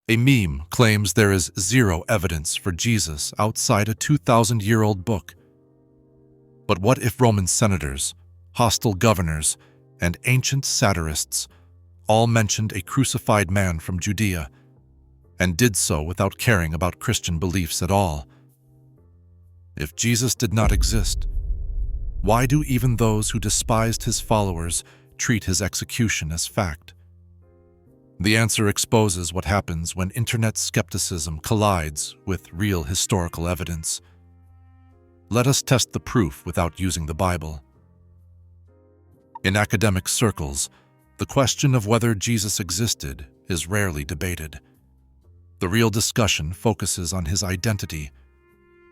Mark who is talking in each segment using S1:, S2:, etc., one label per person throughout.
S1: A meme claims there is zero evidence for Jesus outside a 2,000-year-old book. But what if Roman senators, hostile governors, and ancient satirists all mentioned a crucified man from Judea, and did so without caring about Christian beliefs at all? If Jesus did not exist, why do even those who despised his followers treat his execution as fact? The answer exposes what happens when internet skepticism collides with real historical evidence. Let us test the proof without using the Bible. In academic circles, the question of whether Jesus existed is rarely debated. The real discussion focuses on his identity,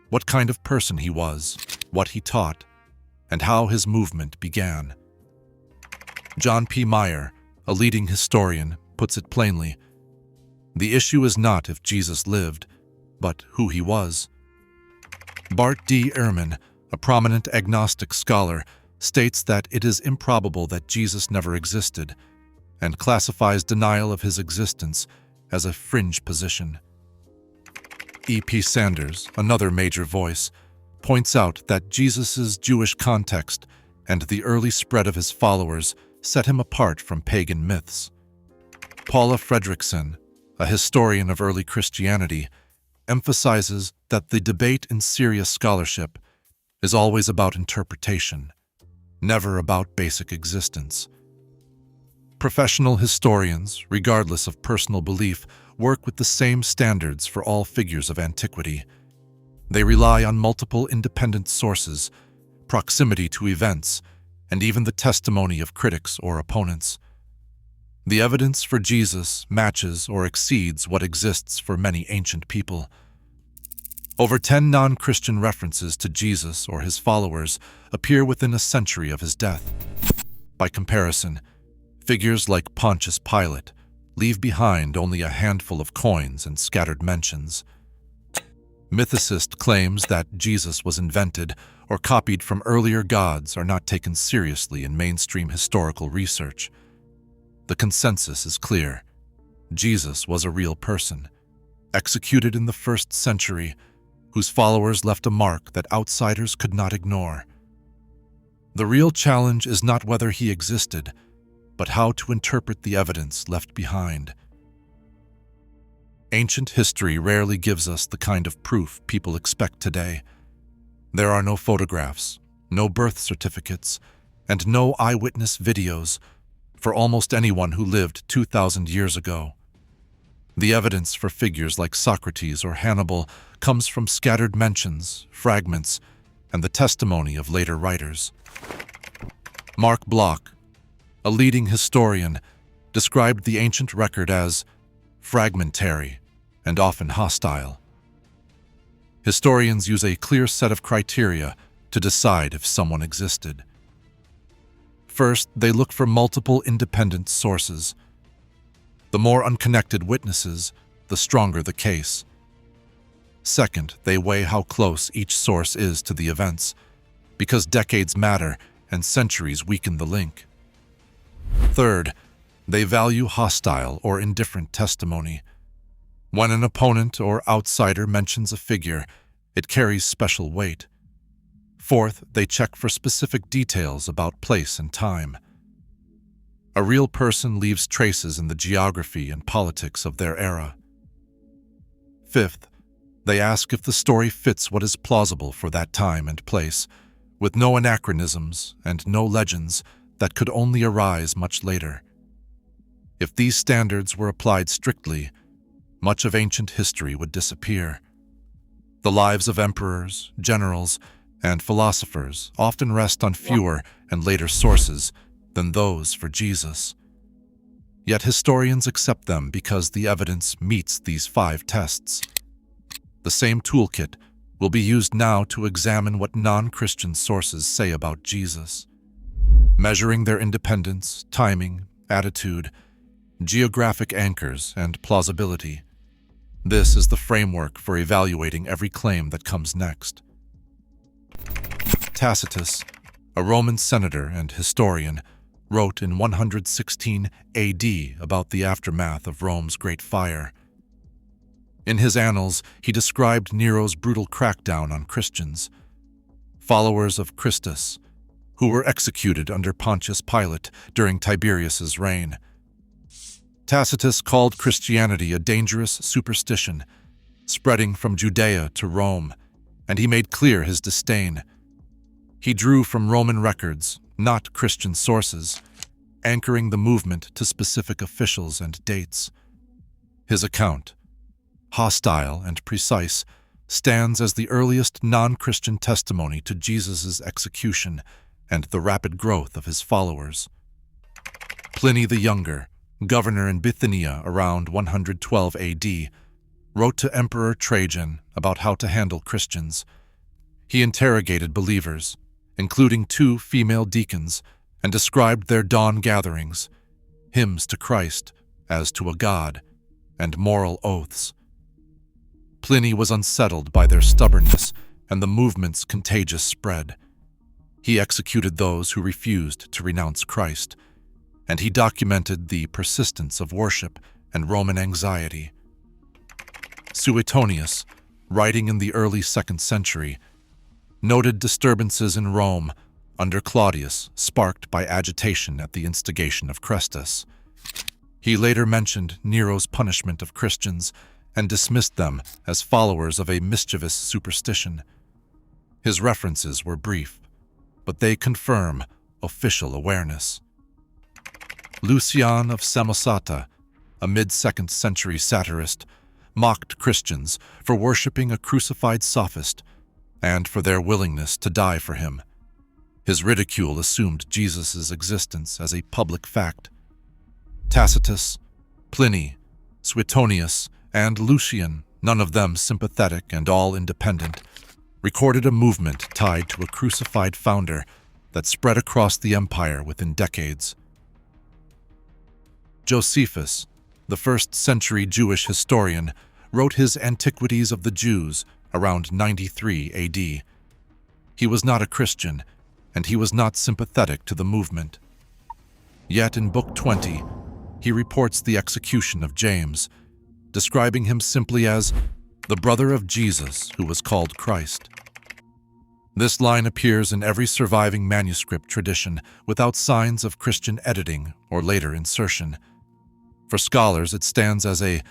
S1: what kind of person he was, what he taught, and how his movement began. John P. Meyer, a leading historian, puts it plainly: the issue is not if Jesus lived, but who he was. Bart D. Ehrman, a prominent agnostic scholar, states that it is improbable that Jesus never existed, and classifies denial of his existence as a fringe position. E. P. Sanders, another major voice, points out that Jesus' Jewish context and the early spread of his followers set him apart from pagan myths. Paula Fredrickson, a historian of early Christianity, emphasizes that the debate in serious scholarship is always about interpretation, never about basic existence. Professional historians, regardless of personal belief, work with the same standards for all figures of antiquity. They rely on multiple independent sources, proximity to events, and even the testimony of critics or opponents. The evidence for Jesus matches or exceeds what exists for many ancient people. Over 10 non-Christian references to Jesus or his followers appear within a century of his death. By comparison, figures like Pontius Pilate leave behind only a handful of coins and scattered mentions. Mythicist claims that Jesus was invented or copied from earlier gods are not taken seriously in mainstream historical research. The consensus is clear: Jesus was a real person, executed in the 1st century, whose followers left a mark that outsiders could not ignore. The real challenge is not whether he existed, but how to interpret the evidence left behind. Ancient history rarely gives us the kind of proof people expect today. There are no photographs, no birth certificates, and no eyewitness videos for almost anyone who lived 2,000 years ago. The evidence for figures like Socrates or Hannibal comes from scattered mentions, fragments, and the testimony of later writers. Mark Bloch, a leading historian, described the ancient record as fragmentary and often hostile. Historians use a clear set of criteria to decide if someone existed. First, they look for multiple independent sources. The more unconnected witnesses, the stronger the case. Second, they weigh how close each source is to the events, because decades matter and centuries weaken the link. Third, they value hostile or indifferent testimony. When an opponent or outsider mentions a figure, it carries special weight. Fourth, they check for specific details about place and time. A real person leaves traces in the geography and politics of their era. Fifth, they ask if the story fits what is plausible for that time and place, with no anachronisms and no legends that could only arise much later. If these standards were applied strictly, much of ancient history would disappear. The lives of emperors, generals, and philosophers often rest on fewer and later sources than those for Jesus. Yet historians accept them because the evidence meets these 5 tests. The same toolkit will be used now to examine what non-Christian sources say about Jesus, measuring their independence, timing, attitude, geographic anchors, and plausibility. This is the framework for evaluating every claim that comes next. Tacitus, a Roman senator and historian, wrote in 116 AD about the aftermath of Rome's Great Fire. In his annals, he described Nero's brutal crackdown on Christians, followers of Christus, who were executed under Pontius Pilate during Tiberius's reign. Tacitus called Christianity a dangerous superstition, spreading from Judea to Rome, and he made clear his disdain. He drew from Roman records, not Christian sources, anchoring the movement to specific officials and dates. His account, hostile and precise, stands as the earliest non-Christian testimony to Jesus' execution and the rapid growth of his followers. Pliny the Younger, governor in Bithynia around 112 AD, wrote to Emperor Trajan about how to handle Christians. He interrogated believers, including 2 female deacons, and described their dawn gatherings, hymns to Christ as to a god, and moral oaths. Pliny was unsettled by their stubbornness and the movement's contagious spread. He executed those who refused to renounce Christ, and he documented the persistence of worship and Roman anxiety. Suetonius, writing in the early 2nd century, noted disturbances in Rome under Claudius sparked by agitation at the instigation of Christus. He later mentioned Nero's punishment of Christians and dismissed them as followers of a mischievous superstition. His references were brief, but they confirm official awareness. Lucian of Samosata, a mid-2nd century satirist, mocked Christians for worshipping a crucified sophist and for their willingness to die for him. His ridicule assumed Jesus' existence as a public fact. Tacitus, Pliny, Suetonius, and Lucian, none of them sympathetic and all independent, recorded a movement tied to a crucified founder that spread across the empire within decades. Josephus, the 1st century Jewish historian, wrote his Antiquities of the Jews around 93 AD. He was not a Christian, and he was not sympathetic to the movement. Yet in Book 20, he reports the execution of James, describing him simply as the brother of Jesus who was called Christ. This line appears in every surviving manuscript tradition without signs of Christian editing or later insertion. For scholars, it stands as a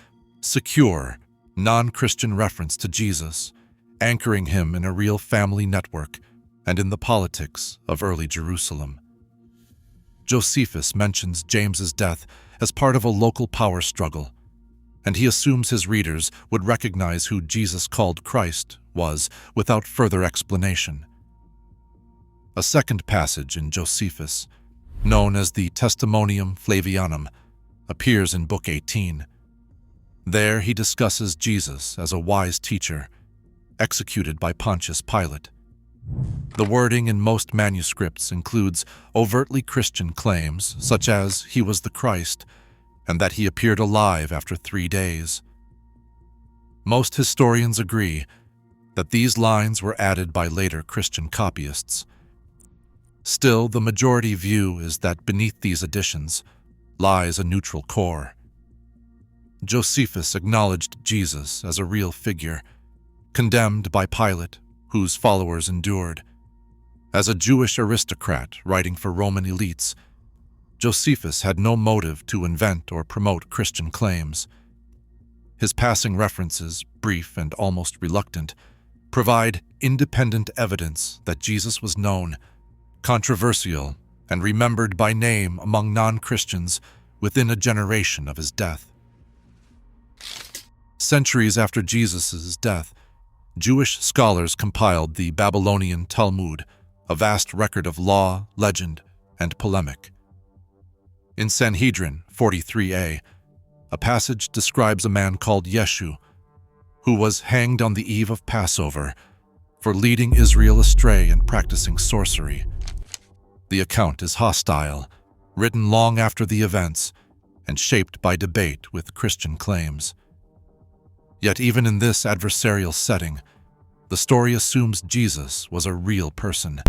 S1: secure, non-Christian reference to Jesus, anchoring him in a real family network and in the politics of early Jerusalem. Josephus mentions James's death as part of a local power struggle, and he assumes his readers would recognize who Jesus called Christ was without further explanation. A second passage in Josephus, known as the Testimonium Flavianum, appears in Book 18. There he discusses Jesus as a wise teacher, executed by Pontius Pilate. The wording in most manuscripts includes overtly Christian claims, such as he was the Christ, and that he appeared alive after 3 days. Most historians agree that these lines were added by later Christian copyists. Still, the majority view is that beneath these additions lies a neutral core. Josephus acknowledged Jesus as a real figure, condemned by Pilate, whose followers endured. As a Jewish aristocrat writing for Roman elites, Josephus had no motive to invent or promote Christian claims. His passing references, brief and almost reluctant, provide independent evidence that Jesus was known, controversial, and remembered by name among non-Christians within a generation of his death. Centuries after Jesus' death, Jewish scholars compiled the Babylonian Talmud, a vast record of law, legend, and polemic. In Sanhedrin 43a, a passage describes a man called Yeshu, who was hanged on the eve of Passover for leading Israel astray and practicing sorcery. The account is hostile, written long after the events, and shaped by debate with Christian claims. Yet even in this adversarial setting, the story assumes Jesus was a real person,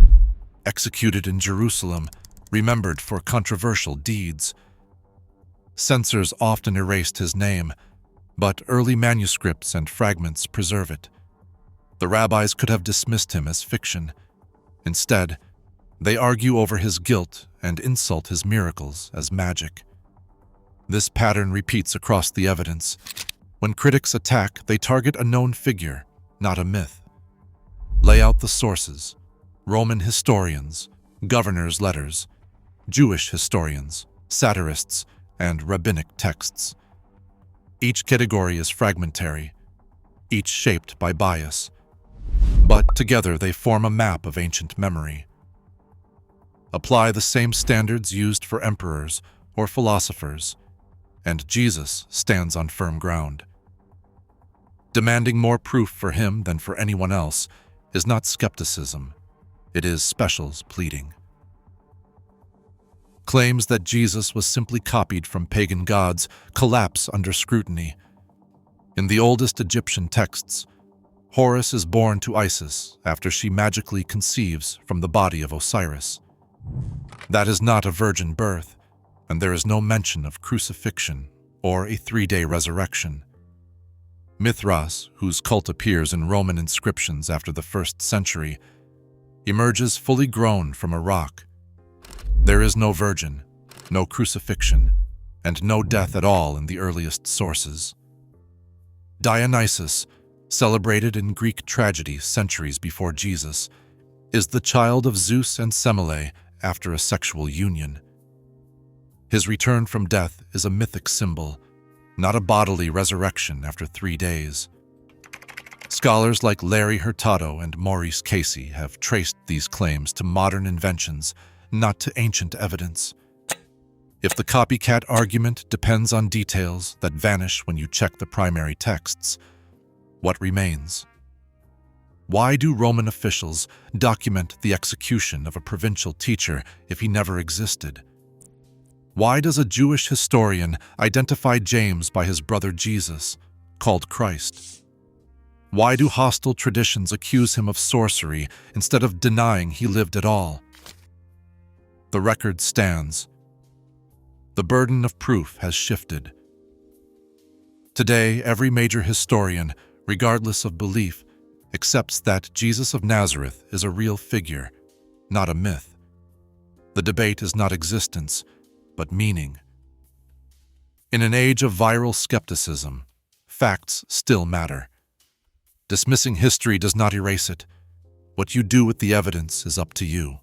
S1: executed in Jerusalem, remembered for controversial deeds. Censors often erased his name, but early manuscripts and fragments preserve it. The rabbis could have dismissed him as fiction. Instead, they argue over his guilt and insult his miracles as magic. This pattern repeats across the evidence. When critics attack, they target a known figure, not a myth. Lay out the sources: Roman historians, governors' letters, Jewish historians, satirists, and rabbinic texts. Each category is fragmentary, each shaped by bias, but together they form a map of ancient memory. Apply the same standards used for emperors or philosophers, and Jesus stands on firm ground. Demanding more proof for him than for anyone else is not skepticism, it is specials pleading. Claims that Jesus was simply copied from pagan gods collapse under scrutiny. In the oldest Egyptian texts, Horus is born to Isis after she magically conceives from the body of Osiris. That is not a virgin birth, and there is no mention of crucifixion or a 3-day resurrection. Mithras, whose cult appears in Roman inscriptions after the 1st century, emerges fully grown from a rock. There is no virgin, no crucifixion, and no death at all in the earliest sources. Dionysus, celebrated in Greek tragedy centuries before Jesus, is the child of Zeus and Semele after a sexual union. His return from death is a mythic symbol, not a bodily resurrection after 3 days. Scholars like Larry Hurtado and Maurice Casey have traced these claims to modern inventions, not to ancient evidence. If the copycat argument depends on details that vanish when you check the primary texts, what remains? Why do Roman officials document the execution of a provincial teacher if he never existed? Why does a Jewish historian identify James by his brother Jesus, called Christ? Why do hostile traditions accuse him of sorcery instead of denying he lived at all? The record stands. The burden of proof has shifted. Today, every major historian, regardless of belief, accepts that Jesus of Nazareth is a real figure, not a myth. The debate is not existence, but meaning. In an age of viral skepticism, facts still matter. Dismissing history does not erase it. What you do with the evidence is up to you.